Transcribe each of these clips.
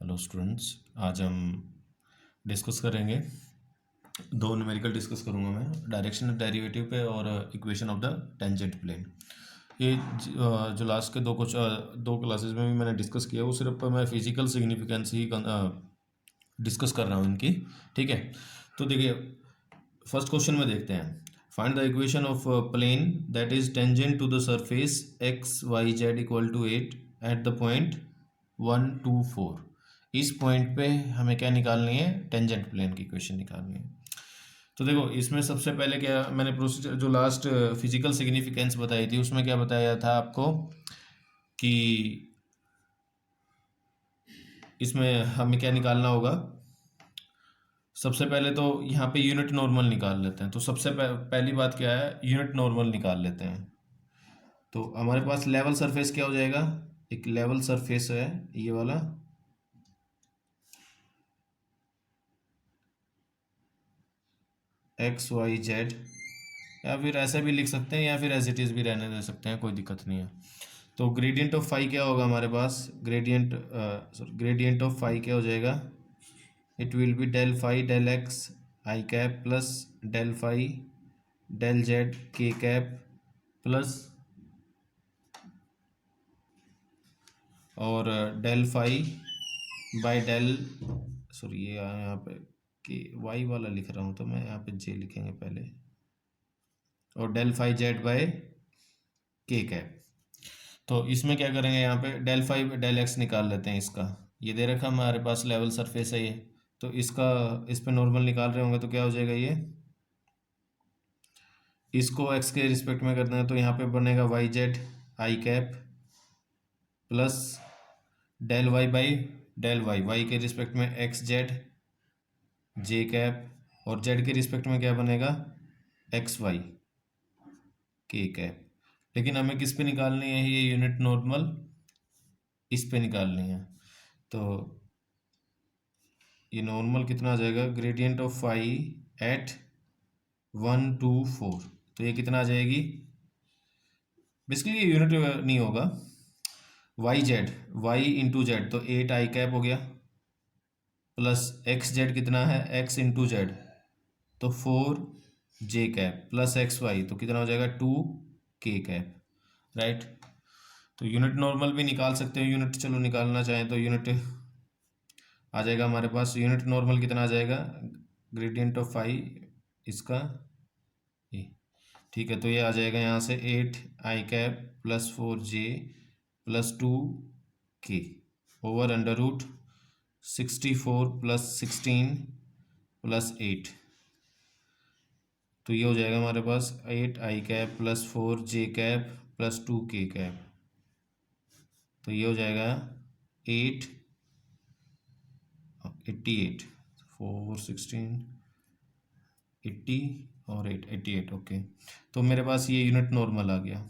Hello students, आज हम discuss करेंगे दो न्यूमेरिकल डिस्कस करूंगा मैं, डायरेक्शन ऑफ डेरिवेटिव पे और equation of the tangent plane. ये जो लास्ट के दो क्लासेस में भी मैंने डिस्कस किया, वो सिर्फ मैं फिजिकल सिग्निफिकेंस ही डिस्कस कर रहा हूँ इनकी। ठीक है, तो देखिए फर्स्ट क्वेश्चन में देखते हैं। Find the equation of plane that is tangent to the surface x y z equal to 8 at the point 1 2 4। इस पॉइंट पे हमें क्या निकालनी है? टेंजेंट प्लेन की इक्वेशन निकालनी है। तो देखो इसमें सबसे पहले क्या मैंने प्रोसीजर जो लास्ट फिजिकल सिग्निफिकेंस बताई थी उसमें क्या बताया था आपको कि इसमें हमें क्या निकालना होगा। सबसे पहले तो यहाँ पे यूनिट नॉर्मल निकाल लेते हैं। तो सबसे पहली बात क्या है, यूनिट नॉर्मल निकाल लेते हैं। तो हमारे पास लेवल सरफेस क्या हो जाएगा? एक लेवल सरफेस है ये वाला, एक्स वाई जेड, या फिर ऐसे भी लिख सकते हैं या फिर एज इट इज़ भी रहने दे सकते हैं, कोई दिक्कत नहीं है। तो ग्रेडियंट ऑफ फाई क्या होगा हमारे पास? ग्रेडियंट ऑफ फाई क्या हो जाएगा? It will be del phi del x i cap plus del phi del z k cap plus और del phi by del, sorry ये यहाँ पे के वाई वाला लिख रहा हूँ तो मैं यहाँ पे जे लिखेंगे पहले, और डेल फाई जेड बाय के कैप। तो इसमें क्या करेंगे, यहाँ पे डेल फाई डेल एक्स निकाल लेते हैं। इसका ये दे रखा हमारे पास लेवल सरफेस है ये, तो इसका इस पे नॉर्मल निकाल रहे होंगे तो क्या हो जाएगा, ये इसको एक्स के रिस्पेक्ट में करते हैं तो यहाँ पे बनेगा y z i cap plus del y by del y, y के रिस्पेक्ट में एक्स जेड जे कैप, और जेड के रिस्पेक्ट में क्या बनेगा, एक्स वाई के कैप। लेकिन हमें किस पे निकालनी है ये यूनिट नॉर्मल? इस पे निकालनी है। तो ये नॉर्मल कितना आ जाएगा, ग्रेडियंट ऑफ फाई एट 1 2 4। तो ये कितना आ जाएगी? बेसिकली ये यूनिट नहीं होगा, y z y into z तो 8 आई कैप हो गया, प्लस एक्स जेड कितना है, एक्स इंटू जेड तो 4 j cap plus x Y तो कितना हो जाएगा 2 के कैप, राइट। तो यूनिट नॉर्मल भी निकाल सकते हो, यूनिट चलो निकालना चाहें तो यूनिट आ जाएगा हमारे पास। यूनिट नॉर्मल कितना आ जाएगा, ग्रेडियंट ऑफ फाई इसका ये, ठीक है। तो ये आ जाएगा यहाँ से 8 i cap plus 4 j plus 2 k over under root 64 plus 16 plus 8। तो ये हो जाएगा हमारे पास 8 i cap plus 4 j cap plus 2 k cap. तो ये हो जाएगा 8 88 4 16 80 और 8 88, ओके। तो मेरे पास ये यूनिट नॉर्मल आ गया,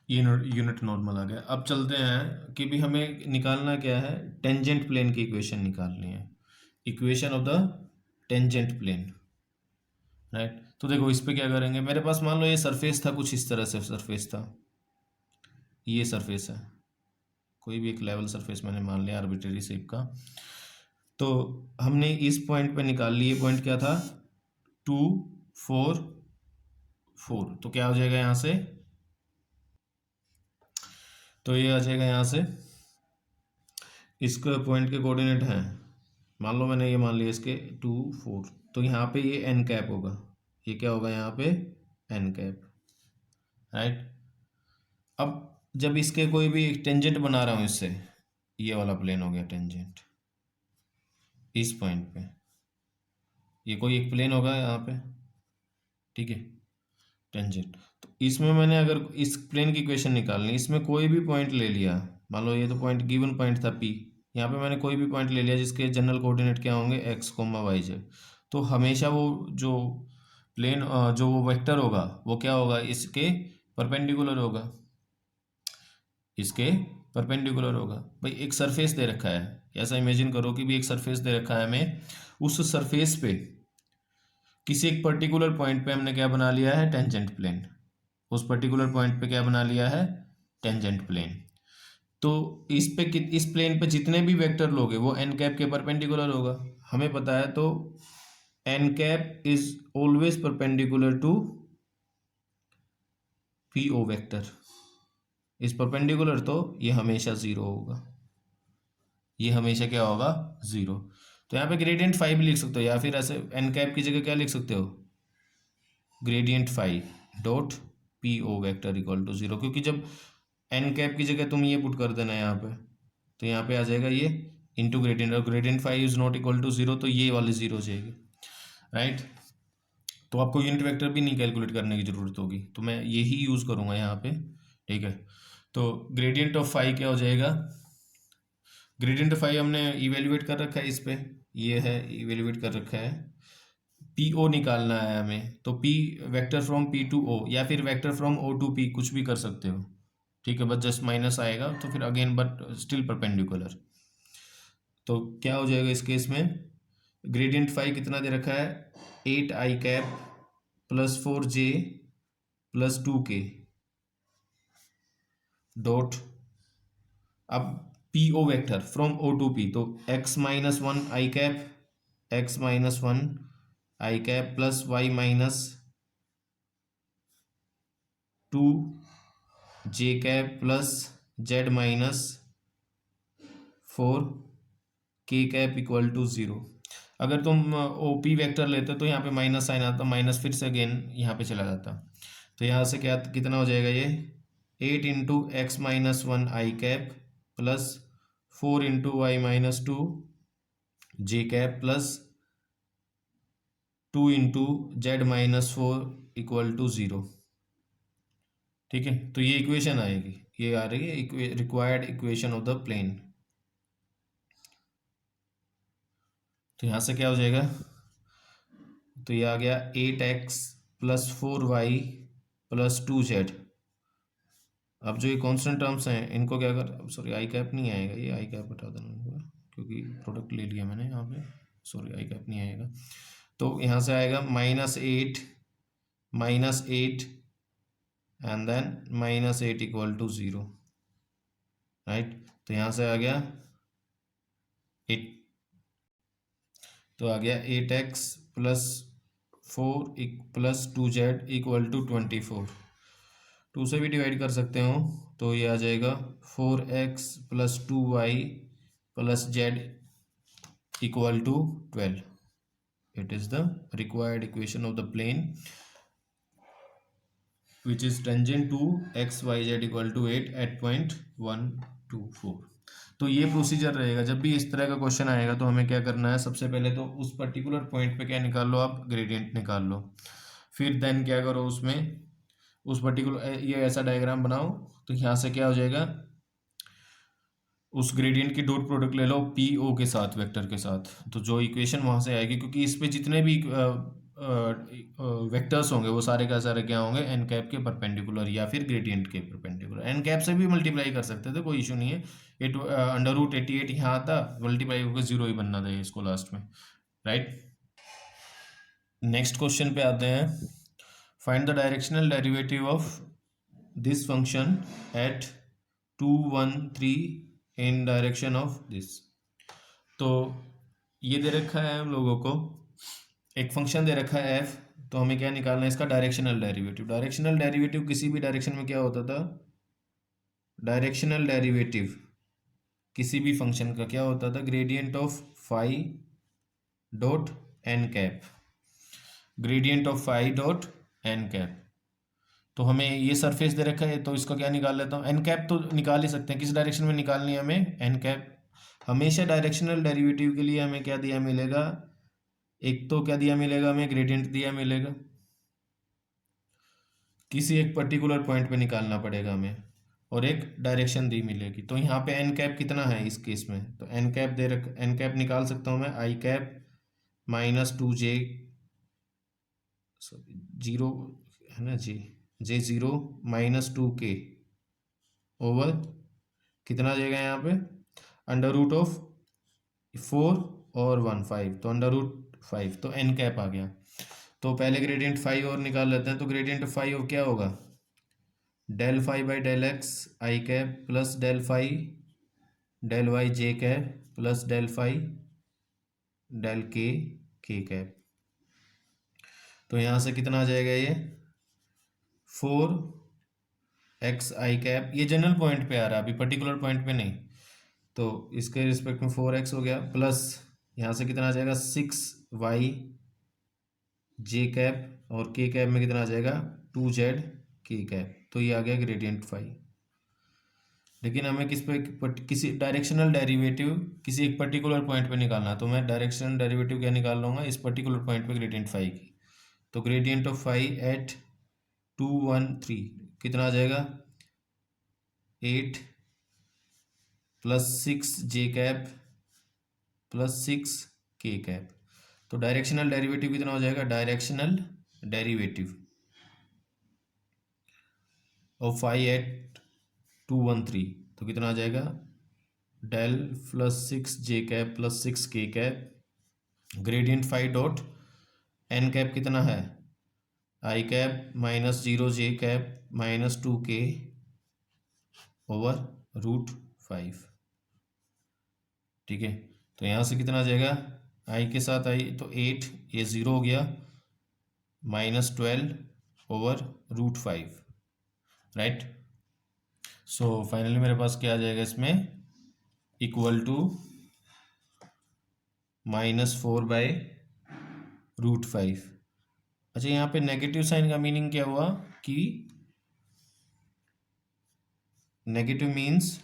ये यूनिट नॉर्मल आ गया। अब चलते हैं कि भी हमें निकालना क्या है, टेंजेंट प्लेन की इक्वेशन निकालनी है, equation of the tangent plane, right. तो देखो इस पे क्या करेंगे, मेरे पास मान लो ये सरफेस था, कुछ इस तरह से सरफेस था, ये सरफेस है, कोई भी एक लेवल सरफेस मैंने मान लिया आर्बिट्रेरी शेप का। तो हमने इस पॉइंट पे निकाल ली, ये पॉइंट क्या था 2 4 4। तो क्या हो जाएगा यहाँ से, तो ये आ जाएगा यहाँ से, इसका पॉइंट के कोऑर्डिनेट हैं, मान लो मैंने ये मान लिया इसके 2 4, तो यहाँ पे ये एन कैप होगा, ये क्या होगा यहाँ पे एन कैप, राइट। अब जब इसके कोई भी टेंजेंट बना रहा हूँ इससे, ये वाला प्लेन हो गया टेंजेंट इस पॉइंट पे, ये कोई एक प्लेन होगा यहाँ पे, ठीक है, टेंजेंट। तो इसमें मैंने अगर इस प्लेन की इक्वेशन निकालनी, इसमें कोई भी पॉइंट ले लिया, मान लो ये तो पॉइंट गिवन पॉइंट था पी, यहाँ पे मैंने कोई भी पॉइंट ले लिया जिसके जनरल कोऑर्डिनेट क्या होंगे एक्स कोमा वाई जेड, तो हमेशा वो जो प्लेन जो वो वेक्टर होगा वो क्या होगा, इसके परपेंडिकुलर होगा, इसके परपेंडिकुलर होगा। भाई एक सरफेस दे रखा है, ऐसा इमेजिन करो कि भी एक सरफेस दे रखा है हमें, उस सरफेस पे किसी एक पर्टिकुलर पॉइंट पे हमने क्या बना लिया है, टेंजेंट प्लेन। उस पर्टिकुलर पॉइंट पे क्या बना लिया है, टेंजेंट प्लेन। तो इस प्लेन पे जितने भी वेक्टर लोगे वो एन कैप के परपेंडिकुलर होगा, हमें पता है। तो n cap is always perpendicular to p o vector. इस परपेंडिकुलर तो ये हमेशा ज़ीरो होगा, ये हमेशा क्या होगा, ज़ीरो। तो यहाँ पे ग्रेडियंट फाइव लिख सकते हो, या फिर ऐसे एन कैप की जगह क्या लिख सकते हो, gradient phi dot p O vector equal to zero, क्योंकि जब एन कैप की जगह तुम ये पुट कर देना यहाँ पे, तो यहाँ पे आ जाएगा ये इंटू ग्रेडियंट, और gradient phi is not equal to zero, तो ये वाली ज़ीरो हो जाएगी, राइट। तो आपको यूनिट वेक्टर भी नहीं कैलकुलेट करने की ज़रूरत होगी, तो मैं यही यूज़ करूँगा यहाँ पे, ठीक है। तो ग्रेडियंट ऑफ फाइव क्या हो जाएगा, ग्रेडियंट ऑफ फाइव हमने इवेल्युएट कर रखा है इस पे, ये है इवेल्युएट कर रखा है, पी ओ निकालना है हमें, तो p vector from p to o या फिर vector from O to p, कुछ भी कर सकते हो, ठीक है। बस जस्ट माइनस आएगा तो फिर अगेन बट स्टिल परपेंडिकुलर। तो क्या हो जाएगा इस केस में, ग्रेडियंट फाइव कितना दे रखा है, 8i cap plus 4j plus 2k dot, अब P O vector from O to P, तो x-1 i cap, x-1 i cap plus y-2j cap plus z-4k cap equal to zero. अगर तुम O P vector लेते तो यहाँ पे minus sign आता, minus फिर से अगेन यहाँ पे चला जाता, तो यहाँ से क्या कितना हो जाएगा ये, 8 × x-1 i cap plus 4 × y-2 j cap plus 2 × z-4 equal to zero, ठीक है। तो ये इक्वेशन आएगी, ये आ रही है required equation of the plane. तो यहाँ से क्या हो जाएगा, तो ये आ गया 8x plus 4y plus 2z। अब जो ये कांस्टेंट टर्म्स हैं इनको क्या कर, सॉरी आई कैप नहीं आएगा, ये आई कैप हटा देना होगा क्योंकि प्रोडक्ट ले लिया मैंने यहाँ पे, सॉरी आई कैप नहीं आएगा। तो यहाँ से आएगा -8 and then -8 equal to zero, right. तो यहाँ से आ गया 8, तो आ गया 8x plus 4 plus 2z equal to 24, 2 से भी डिवाइड कर सकते हो, तो ये आ जाएगा 4x plus 2y plus z equal to 12। It is the required equation of the plane which is tangent to x y z equal to 8 at point 124। तो ये प्रोसीजर रहेगा, जब भी इस तरह का क्वेश्चन आएगा तो हमें क्या करना है, सबसे पहले तो उस पर्टिकुलर पॉइंट पे क्या निकाल लो, आप ग्रेडियंट निकाल लो, फिर देन क्या करो उसमें उस पर्टिकुलर ये ऐसा डायग्राम बनाओ, तो यहाँ से क्या हो जाएगा, उस ग्रेडियंट की डॉट प्रोडक्ट ले लो पी ओ के साथ, वेक्टर के साथ, तो जो इक्वेशन वहाँ से आएगी, क्योंकि इस पे जितने भी वेक्टर्स होंगे वो सारे का सारे क्या होंगे, एन कैप के परपेंडिकुलर या फिर ग्रेडियंट के परपेंडिकुलर। एन कैप से भी मल्टीप्लाई कर सकते थे, कोई इशू नहीं है, √88 यहाँ आता, मल्टीप्लाई होकर जीरो ही बनना था इसको लास्ट में, राइट। नेक्स्ट क्वेश्चन पे आते हैं, find the directional derivative of this function at 2 1 3 in direction of this. तो ये दे रखा है हम लोगों को, एक फंक्शन दे रखा है f, तो हमें क्या निकालना है, इसका डायरेक्शनल डेरिवेटिव। डायरेक्शनल डेरिवेटिव किसी भी डायरेक्शन में क्या होता था, डायरेक्शनल डेरिवेटिव किसी भी फंक्शन का क्या होता था, gradient of phi dot n cap, gradient of phi dot n cap. तो हमें ये सरफेस दे रखा है, तो इसका क्या निकाल लेता हूँ, एन कैप तो निकाल ही सकते हैं, किस डायरेक्शन में निकालनी है हमें, एन कैप। हमेशा डायरेक्शनल डेरिवेटिव के लिए हमें क्या दिया मिलेगा, एक तो क्या दिया मिलेगा हमें, ग्रेडियंट दिया मिलेगा, किसी एक पर्टिकुलर पॉइंट पे निकालना पड़ेगा हमें, और एक डायरेक्शन दी मिलेगी। तो यहाँ पे एन कैप कितना है इस केस में, तो एन कैप दे रख, एन कैप निकाल सकता हूँ मैं, आई कैप -2j, जीरो है ना, j0 -2k ओवर कितना आ जाएगा यहाँ पे, √4 और 1 5, तो √5, तो एन कैप आ गया। तो पहले ग्रेडियंट फाइव और निकाल लेते हैं, तो ग्रेडियंट फाइव क्या होगा, del phi by del x i cap plus del phi del y j cap plus del phi del k cap. तो यहाँ से कितना आ जाएगा ये 4x आई कैप, ये जनरल पॉइंट पे आ रहा है अभी पर्टिकुलर पॉइंट पे नहीं, तो इसके रिस्पेक्ट में 4x हो गया प्लस यहाँ से कितना आ जाएगा 6y जे कैप और के कैप में कितना आ जाएगा 2z के कैप। तो ये आ गया ग्रेडियंट फाई। लेकिन हमें किस पे किसी डायरेक्शनल डेरिवेटिव किसी एक पर्टिकुलर पॉइंट पे निकालना, तो मैं डायरेक्शनल डेरिवेटिव क्या निकाल लूँगा इस पर्टिकुलर पॉइंट पे ग्रेडियंट फाई की। तो ग्रेडियंट ऑफ फाई एट 213 कितना आ जाएगा 8 plus 6 j cap plus 6 k cap. तो डायरेक्शनल डेरिवेटिव कितना हो जाएगा, directional derivative of phi at 213 तो कितना आ जाएगा del plus 6 j cap plus 6 k cap gradient phi dot n cap कितना है i cap minus 0 j cap minus 2 k over root 5। ठीक है, तो यहाँ से कितना आ जाएगा आई के साथ आई तो 8, ये 0 हो गया minus 12 over root 5, right. So finally मेरे पास क्या आ जाएगा इसमें इक्वल टू -4 बाई रूट 5। अच्छा, यहाँ पे नेगेटिव साइन का मीनिंग क्या हुआ कि negative means,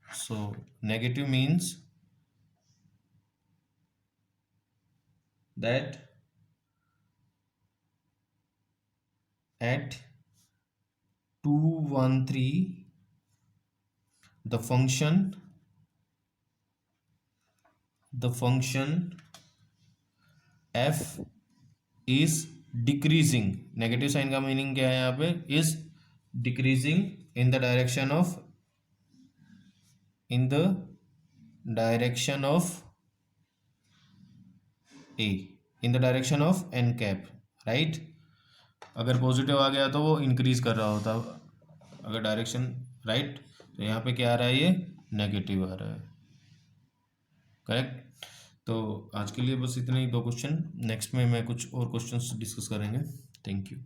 so negative means that at 213 the function f is decreasing। Negative sign का मीनिंग क्या है यहाँ पे is decreasing in the direction of a in the direction of n cap, right. अगर पॉजिटिव आ गया तो वो इंक्रीज कर रहा होता अगर डायरेक्शन, राइट। तो यहाँ पे क्या आ रहा है ये नेगेटिव आ रहा है, करेक्ट। तो आज के लिए बस इतने ही 2 क्वेश्चन, नेक्स्ट में मैं कुछ और क्वेश्चंस डिस्कस करेंगे। Thank you.